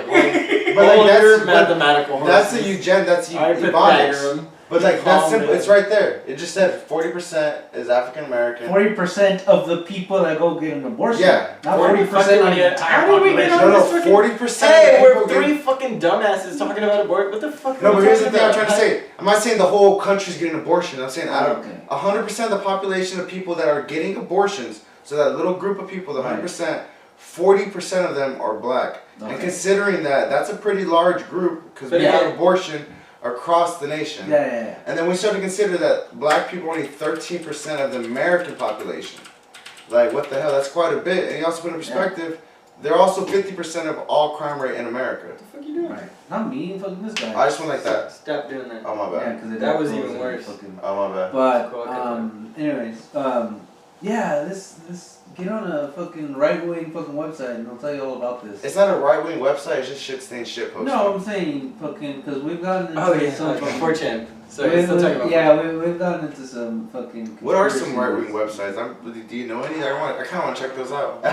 but hold like your that's mathematical that's a horses. that's I Eugenics. Pythagorean. But like that's Calm simple. down. It's right there. It just said 40% is African American. 40% of the people that go get an abortion. Yeah. Not 40% 40% of the yeah. entire How did we get population. on No, this no, fucking- 40% Hey, of we're the people three fucking dumbasses talking about abortion. What the fuck? No, are but we here's the talking thing I'm about? trying to say. I'm not saying the whole country's getting abortion. I'm saying out of Okay. 100% of the population of people that are getting abortions, so that little group of people, the Right. 100%, 40% of them are black. And Okay. considering that, that's a pretty large group because we But yeah. have abortion across the nation. Yeah. And then we start to consider that black people are only 13% of the American population. Like, what the hell? That's quite a bit. And you also put in perspective, they're also 50% of all crime rate in America. What the fuck you doing? Right. Not me, fucking this guy. I just went like that. Stop doing that. Oh, my Yeah, bad. because That was even worse. Fucking... Oh, my bad. But Cool, okay. anyways, yeah, this get on a fucking right wing fucking website and they'll tell you all about this. It's not a right-wing website, it's just shit-stained shitposting. No, I'm saying fucking because we've gotten into Oh yeah, some fucking 4chan. Sorry, still talking about. we've gotten into some fucking. What are some conspiracies. right-wing websites? Do you know any? I kind of want to check those out.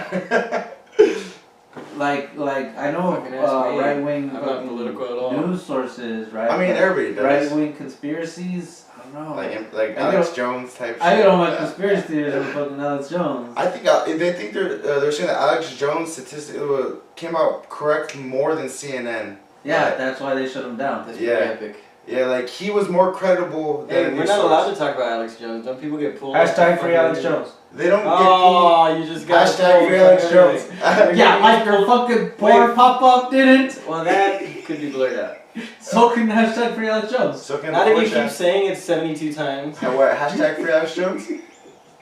Like I know Fucking ask me. right wing I'm not political at all. news sources, right? I mean, everybody Right does. wing conspiracies. I don't know. Like I Alex get- Jones type I shit. get all my conspiracy theories from fucking Alex Jones. I think they think they're saying that Alex Jones statistically came out correct more than CNN. Yeah, Right. that's why they shut him down. That's Yeah. pretty epic. Yeah, like he was more credible than Hey, a we're news not source. allowed to talk about Alex Jones. Don't people get pulled? Hashtag free Alex Jones. They don't get Oh, you just got Hashtag pulled free from Alex everything. Jones. Yeah, like your fucking poor Wait. pop-up didn't. Well, that could be blurred out. So can hashtag free Alex Jones. So can Not the if you 4chan. keep saying it 72 times. And what? Hashtag free Alex Jones?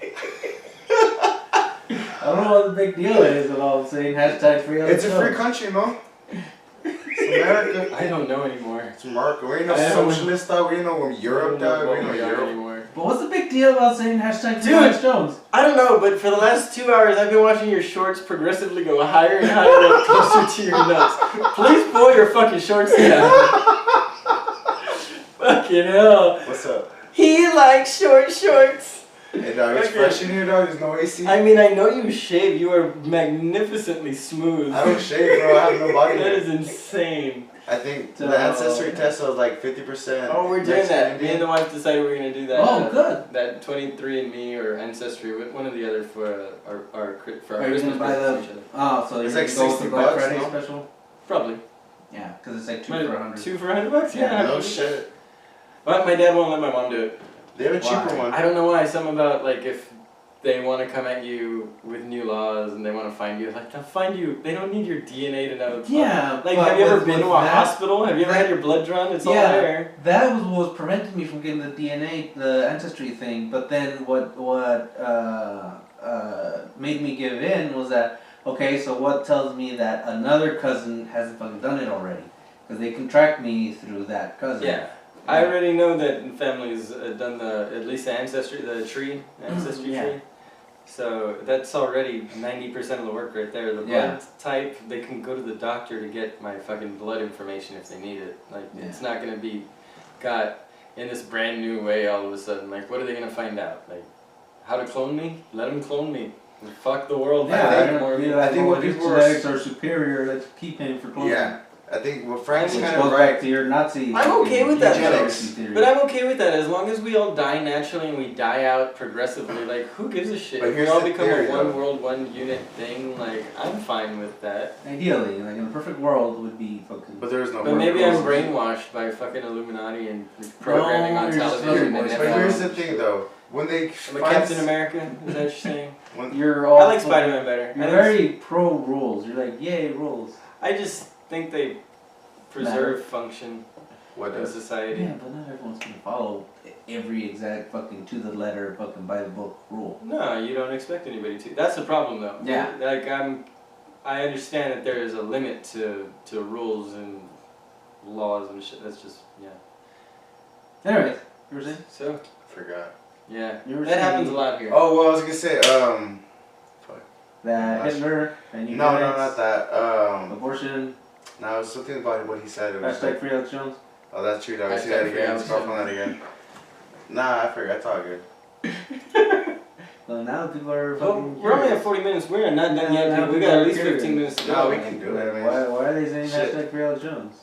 I don't know what the big deal is about saying hashtag free Alex It's a Jones. free country, no? It's America. I don't know anymore. It's America. We ain't no I don't- socialist, dog. We ain't no Europe, dog. We ain't no what we are Europe. anymore. But what's the big deal about saying hashtag free Dude. Alex Jones? I don't know, but for the last 2 hours, I've been watching your shorts progressively go higher and higher and closer to your nuts. Please pull your fucking shorts down. Fucking hell. What's up? He likes short shorts. Hey, dog. It's Okay. fresh in here, dog. There's no AC. I mean, I know you shave. You are magnificently smooth. I don't shave, bro. I have no body That hair. is insane. I think So- the ancestry test was like 50%. Oh, we're doing Mexican that. Me Indian. and the wife decided we're gonna do that. Oh, good. That 23andMe or Ancestry, one or the other for our Are you Christmas gonna buy presents the? to each other. Oh, so It's you're like gonna go with 60 the Black bucks, Friday no? special? Probably. Yeah, because it's like two What, for $100. 2 for $100? Yeah, No shit. But my dad won't let my mom do it. They have a cheaper Why? one. I don't know why. Something about like if they want to come at you with new laws and they want to find you, like they'll find you. They don't need your DNA to know. Yeah, Like, but have you ever with- been to with a that- hospital? Have you ever had your blood drawn? It's all Yeah. there. That was what was preventing me from getting the DNA, the ancestry thing. But then what made me give in was that, okay, so what tells me that another cousin hasn't fucking done it already? Because they can track me through that cousin. Yeah. I already know that families done at least the ancestry, the tree, ancestry Yeah. tree. So that's already 90% of the work right there. The blood Yeah. type, they can go to the doctor to get my fucking blood information if they need it. Like, Yeah. it's not gonna be got in this brand new way all of a sudden. Like, what are they gonna find out? Like, how to clone me? Let them clone me. Fuck the world. Yeah, Fuck I think, more of me. I think what his people are genetics are superior. Let's keep him for cloning. Yeah. I think what Frank's Which kind goes of back right. to your Nazi. I'm okay with that, Eugenics. theory. But I'm okay with that as long as we all die naturally and we die out progressively. Like, who gives a shit? But If we here's all the become theory, a one though. world, one unit thing, like, I'm fine with that. Ideally, like in a perfect world, would be fucking. But there is no But more maybe I'm rules. brainwashed by fucking Illuminati and programming on you're just television. fucking And But here's the I'm thing, though. When they a find Captain America, is that what you're saying? You're all. I like Spider-Man better. You're I very pro rules. You're like, yay rules. I just think they preserve function What in does? society. Yeah, but not everyone's gonna follow every exact fucking to the letter fucking by the book rule. No, you don't expect anybody to. That's the problem, though. Yeah. Like I understand that there is a limit to rules and laws and shit. That's just yeah. Anyways, you were saying? So Forgot. Yeah, You that happens a lot here. Oh, well, I was gonna say, That Hitler and no, not that. Abortion. No, it was something about what he said. It was Hashtag free Alex Jones. oh, that's true, dog. See that again. Scroll on that again. Nah, I forgot. It's all good. So now people are Well, fucking. we're only at 40 minutes. We're not done yet. now We people got are at least curious. 15 minutes to No, go. we can do it. I mean, Why are they saying shit. hashtag free Alex Jones?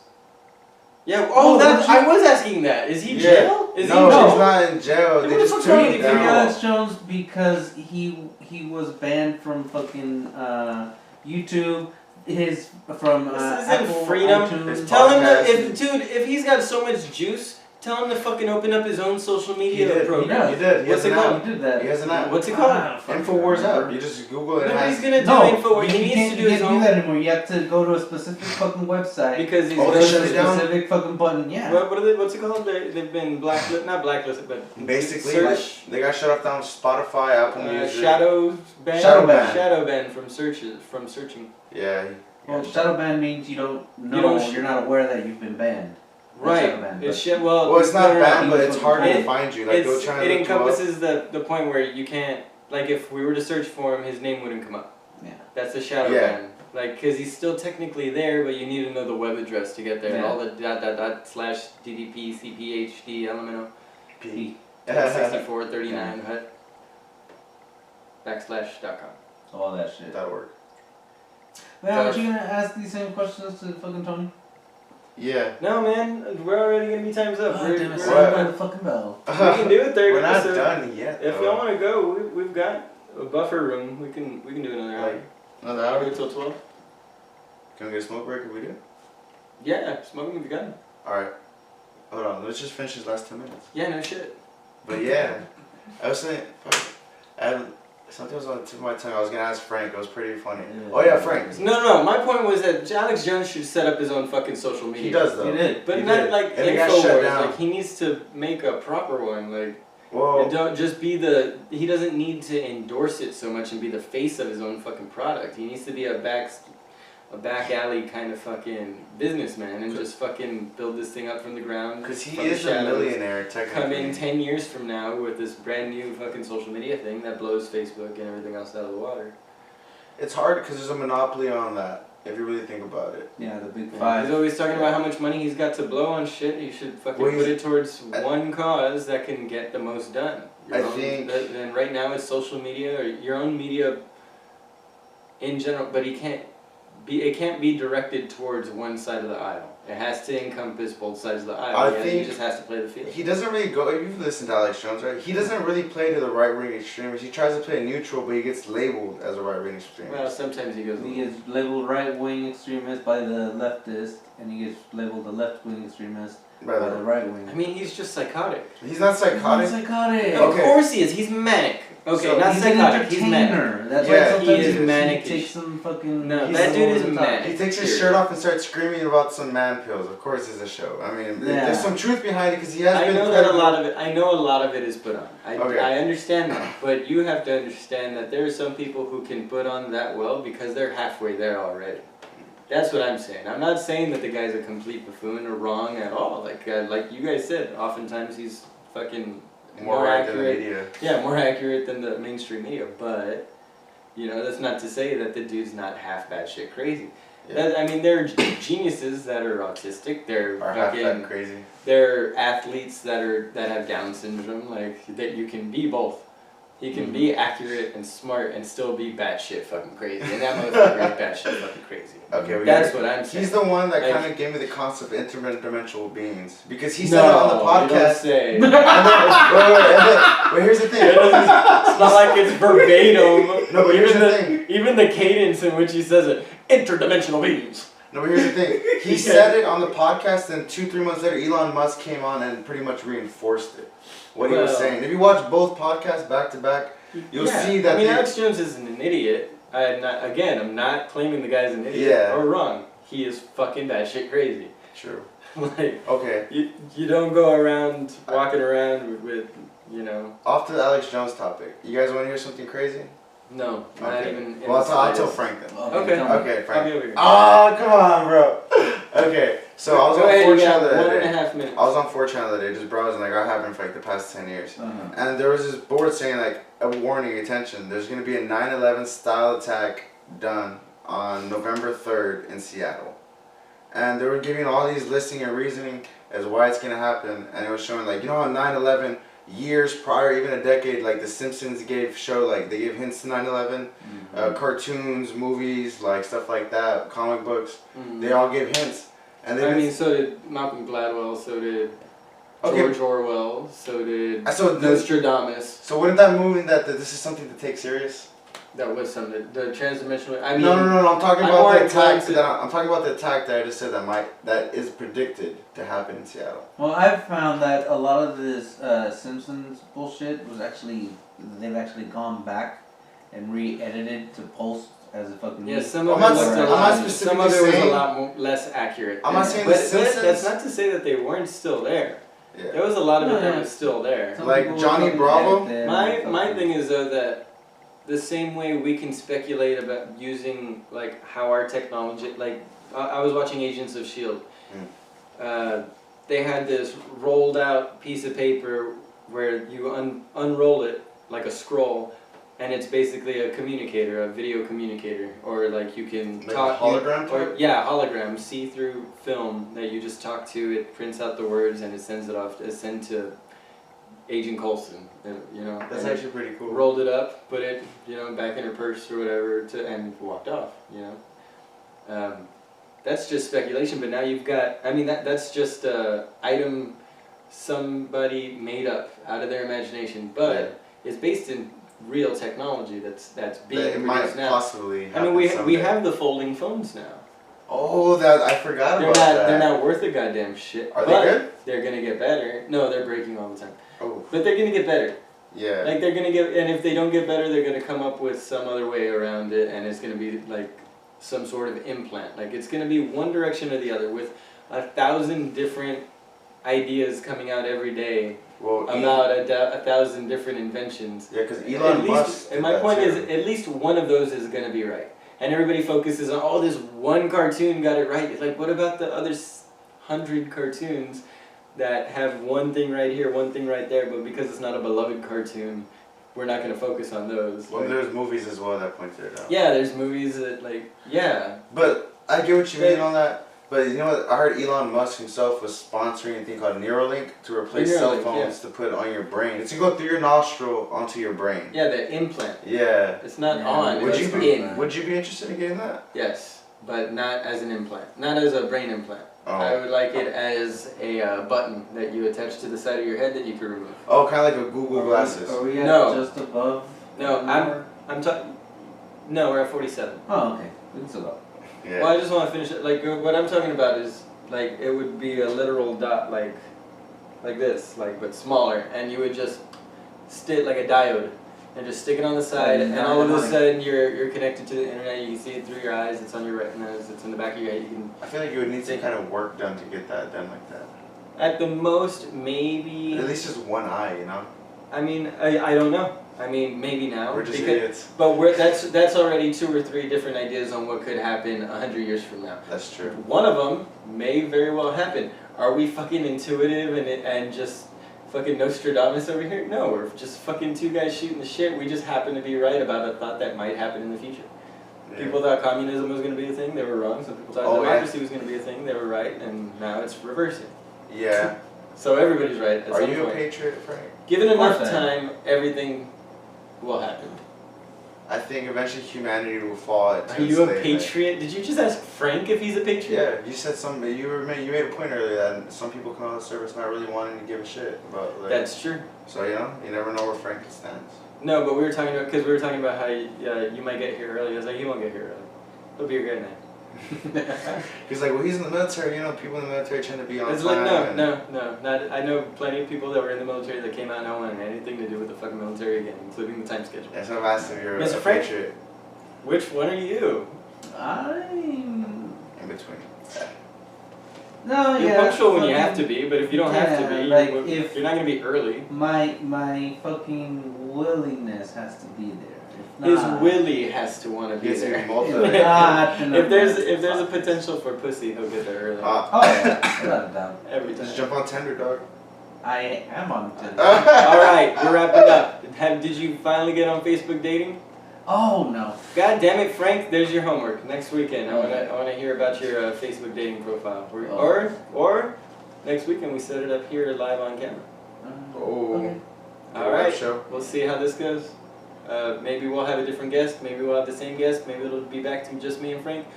Yeah. Oh, I was asking that. Is he Yeah. jail? Is no, he he's not in jail. Then They what the just fuck's took wrong him with Free you? down. Alex Jones because he was banned from fucking YouTube. His from This isn't Apple freedom. iTunes. Tell him that Podcast. if he's got so much juice, tell him to fucking open up his own social He media did. program. He did. He What's has it an called? app. He did that. He has an app. What's it called? Infowars app. You just Google it. And it Nobody's has, gonna do No, Infowars. He you needs can't, to do you his can't do own. that anymore. You have to go to a specific fucking website. Because he's Oh, they There's shut a it down? specific fucking button. Yeah. what's it called? They've been blacklisted, not blacklisted, but basically, search they got shut off down Spotify, Apple Music. shadow ban. Shadow ban from searching. Yeah. Well, shadow ban means you don't know. You're not aware that you've been banned. Right. Shadow ban, It's but- well. Well, it's not no, bad, no, but it's harder to It- find you. Like, go try and it look you up. encompasses the point where you can't, like, if we were to search for him, his name wouldn't come up. Yeah. That's the shadow Yeah. ban. Like, because he's still technically there, but you need to know the web address to get there. Yeah. All the / DDP CPHD LMNO P. 6439 hut /.com. All that shit. That'll work. Man, aren't you gonna ask these same questions to fucking Tony? Yeah. No, man, we're already gonna be times up. Oh, We're- damn it, we're- son, by the fucking bell. we can do it 30 We're not episode. done yet. If though. y'all want to go, we've got a buffer room. We can do another hour. Like, another hour? Until 12. Can we get a smoke break if we do? Yeah, smoking with the gun. Alright. Hold on, let's just finish these last 10 minutes. Yeah, no shit. But yeah, I was saying, something was on the tip of my tongue. I was gonna ask Frank. It was pretty funny. Yeah. Oh yeah, Frank. No. My point was that Alex Jones should set up his own fucking social media. He does though. He did. But He not did. like And it got shut Infowars. down. Like he needs to make a proper one. Like Whoa. and don't just be the. He doesn't need to endorse it so much and be the face of his own fucking product. He needs to be a back alley kind of fucking businessman and just fucking build this thing up from the ground. Because he from the is a shadows. millionaire technically. Come in 10 years from now with this brand new fucking social media thing that blows Facebook and everything else out of the water. It's hard because there's a monopoly on that. If you really think about it. Yeah, the big Yeah, five. he's always talking about how much money he's got to blow on shit. He should fucking Well, put it towards one cause that can get the most done. I think- And right now it's social media or your own media in general, but it can't be directed towards one side of the aisle. It has to encompass both sides of the aisle. I He think just has to play the field. He doesn't really go. You've listened to Alex Jones, right? He doesn't really play to the right wing extremist. He tries to play neutral, but he gets labeled as a right wing extremist. Well, sometimes he goes. He gets labeled right wing extremist by the leftist, and he gets labeled the left wing extremist by the Brother. right wing. I mean, he's just psychotic. He's not psychotic. He's not psychotic. Of Okay. course he is. He's manic. Okay, So not he's psychotic. an He's manic. entertainer. That's Yeah, why sometimes he is manic. He takes some fucking. No, he's that dude over is the top. manic. He takes his Period. shirt off and starts screaming about some man pills. Of course, it's a show. I mean, Yeah. there's some truth behind it because he has I been. know that a credible. lot of it. I know a lot of it is put on. Okay. I understand that, but you have to understand that there are some people who can put on that well because they're halfway there already. That's what I'm saying. I'm not saying that the guy's a complete buffoon or wrong at all. Like you guys said, oftentimes he's fucking more right than the accurate. media. Yeah, more accurate than the mainstream media. But you know, that's not to say that the dude's not half batshit crazy. Yeah. I mean, there are geniuses that are autistic. They're Or half fucking. that crazy. There are athletes that have Down syndrome, like that you can be both. He can be accurate and smart and still be batshit fucking crazy, and that motherfucker is batshit fucking crazy. Okay, That's what I'm saying. He's the one that Like- kind of gave me the concept of interdimensional beings because he no, said it on the you don't podcast. say. And then, wait, here's the thing. It's not like it's verbatim. No, but here's even the thing. Even the cadence in which he says it, interdimensional beings. No, but here's the thing. He said it on the podcast, and 2-3 months later, Elon Musk came on and pretty much reinforced it. What he was Well- saying. If you watch both podcasts back to back, you'll see that. I mean, Alex Jones isn't an idiot. I'm not claiming the guy's an idiot Yeah. or wrong. He is fucking batshit crazy. True. Like, Okay. you don't go around walking around with you know. Off to the Alex Jones topic. You guys want to hear something crazy? No, not Okay. even. in Well, the I'll tell slightest. Frank then. Okay. tell me. Okay, I'll Frank. be over here. Oh, come on, bro. Okay, so I was Go on ahead, 4chan you got the other 1.5 minutes. I was on 4chan the other day, just browsing, like I have been for like the past 10 years. And there was this board saying like, a warning, attention, there's going to be a 9/11 style attack done on November 3rd in Seattle. And they were giving all these listing and reasoning as why it's going to happen. And it was showing like, you know how 9/11, years prior, even a decade, like the Simpsons they gave hints to 9/11. Cartoons, movies, like stuff like that, comic books, they all gave hints. And so did Malcolm Gladwell, so did George Orwell, so did Nostradamus. So wouldn't that mean that this is something to take serious? That was something. The transdimensional. No. I'm talking about the attack. I'm talking about the attack that I just said that is predicted to happen in Seattle. Well, I've found that a lot of this Simpsons bullshit they've actually gone back and re-edited to post as a fucking. Yeah, some of it was a lot less accurate. I'm not saying but the Simpsons. That's not to say that they weren't still there. Yeah. There was a lot of it that was still there. Like Johnny Bravo. My thing is though that the same way we can speculate about using like how our technology, like I was watching Agents of S.H.I.E.L.D. They had this rolled out piece of paper where you unroll it like a scroll, and it's basically a communicator, a video communicator, or like you can like talk. A hologram type? Hologram, see-through film that you just talk to. It prints out the words and it sends it off. It's sent to Agent Coulson. That's actually pretty cool. Rolled it up, put it back in her purse or whatever, and walked off. That's just speculation. But now you've got. I mean that's just a item somebody made up out of their imagination, but it's based in real technology that's being produced now. Possibly happen we have the folding phones now. Oh, I forgot about that. They're not worth a goddamn shit. Are they good? They're gonna get better. No, they're breaking all the time. Oh. But they're gonna get better. Yeah. Like they're gonna get, and if they don't get better, they're gonna come up with some other way around it, and it's gonna be like some sort of implant. Like it's gonna be one direction or the other with 1,000 different ideas coming out every day. Well, about 1,000 different inventions. Yeah, because Elon Musk. And my point is, at least one of those is going to be right. And everybody focuses on, this one cartoon got it right. It's like, what about the other 100 cartoons that have one thing right here, one thing right there, but because it's not a beloved cartoon, we're not going to focus on those. Well, there's movies as well that pointed it out. Yeah, there's movies that, But I get what you mean on that. But you know what? I heard Elon Musk himself was sponsoring a thing called Neuralink to replace cell phones to put on your brain. It's to go through your nostril onto your brain. Yeah, the implant. Yeah. It's not on. Would it's in. Would you be interested in getting that? Yes, but not as an implant. Not as a brain implant. Oh. I would like it as a button that you attach to the side of your head that you can remove. Oh, kind of like a Google Glasses. Are we just above? No, I'm talking. No, we're at 47. Oh, okay. We can still go. Yeah. Well, I just want to finish it. Like what I'm talking about is like it would be a literal dot, like this, but smaller, and you would just stick like a diode, and just stick it on the side, and all of a sudden you're connected to the internet. You can see it through your eyes. It's on your retinas. It's in the back of your head. You can. I feel like you would need some kind of work done to get that done like that. At the most, maybe. At least just one eye, you know. I mean, I don't know. I mean, maybe now. We're just idiots. But that's already 2 or 3 different ideas on what could happen 100 years from now. That's true. One of them may very well happen. Are we fucking intuitive and just fucking Nostradamus over here? No, we're just fucking 2 guys shooting the shit. We just happen to be right about a thought that might happen in the future. Yeah. People thought communism was going to be a thing. They were wrong. Some people thought democracy was going to be a thing. They were right. And now it's reversing. Yeah. So everybody's right. Are you a patriot, Frank? Given enough time, everything will happen. I think eventually humanity will fall at Are you a patriot? Did you just ask Frank if he's a patriot? Yeah, you said something. You made a point earlier that some people come out of the service not really wanting to give a shit about. That's true. So you never know where Frank stands. No, but we were talking about how you might get here early. I was like, he won't get here early. He'll be here great night. He's like, well, he's in the military. People in the military tend to be on it's time. Like, no. Not. I know plenty of people that were in the military that came out not wanting anything to do with the fucking military again, including the time schedule. Yeah, so I've asked if you're Mr. a Frank, patriot. Which one are you? I'm in between. No, You're yeah. punctual when you have fucking- to be, but if you don't have to yeah, be, like, you're, if- you're not gonna be early. My fucking willingness has to be there. If His not, willy has to want to be Gets me there. if motivated. not, then If I'm there's a fuck. potential for pussy, he'll get there early. Oh yeah, without a doubt. Every time. Just jump on Tinder, dog. I am on Tinder. All right, we're wrapping up. Did you finally get on Facebook dating? Oh no. God damn it, Frank! There's your homework. Next weekend, I wanna hear about your Facebook dating profile. Or next weekend we set it up here live on camera. Oh. Okay. All right. Show. We'll see how this goes. Maybe we'll have a different guest. Maybe we'll have the same guest. Maybe it'll be back to just me and Frank.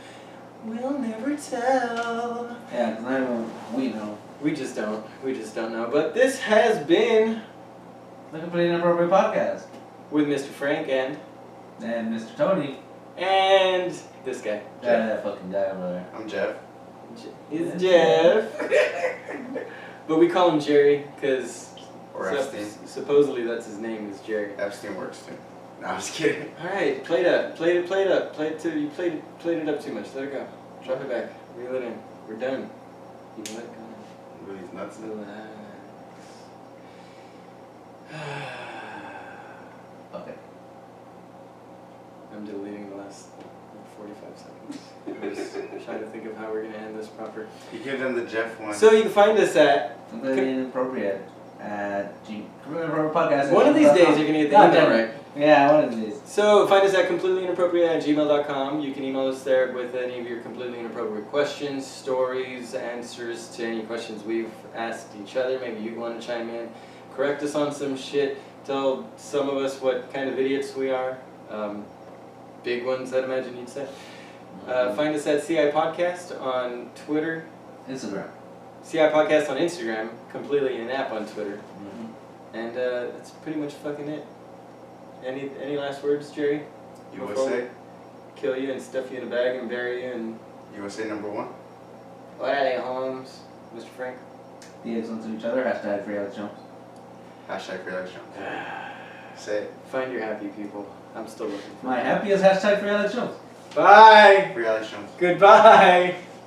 We'll never tell. Yeah, because I don't. We know. We just don't. We just don't know. But this has been The Completely Inappropriate Podcast. with Mr. Frank and Mr. Tony. this guy. That fucking guy over there. I'm Jeff. It's Jeff. But we call him Jerry because Or Epstein. supposedly that's his name is Jerry. Epstein works too. No, I'm just kidding. All right, play it up. Play it up. You played it up too much. Let it go. Drop it back. Reel it in. We're done. You can let it go. Really nuts. Relax. Okay. I'm deleting the last 45 seconds. I'm just trying to think of how we're going to end this proper. You give them the Jeff one. So you can find us at... Completely Inappropriate at Completely Inappropriate Podcast. One of these days you're going to get the God email damn it. right. Yeah, one of these. So find us at completelyinappropriate@gmail.com. You can email us there with any of your completely inappropriate questions, stories, answers to any questions we've asked each other. Maybe you want to chime in, correct us on some shit, tell some of us what kind of idiots we are. Big ones, I'd imagine you'd say. Find us at CI Podcast on Twitter. Instagram. CI Podcast on Instagram. Completely Inap on Twitter. Mm-hmm. And that's pretty much fucking it. Any last words, Jerry? USA. Kill you and stuff you in a bag and bury you and... USA #1. What are they, Holmes? Mr. Frank? The excellence of each other. Hashtag free Alex Jones. Hashtag free Alex Jones. Say it. Find your happy people. I'm still looking for My happiest hashtag free Alex Jones. Bye! Free Alex Jones. Goodbye!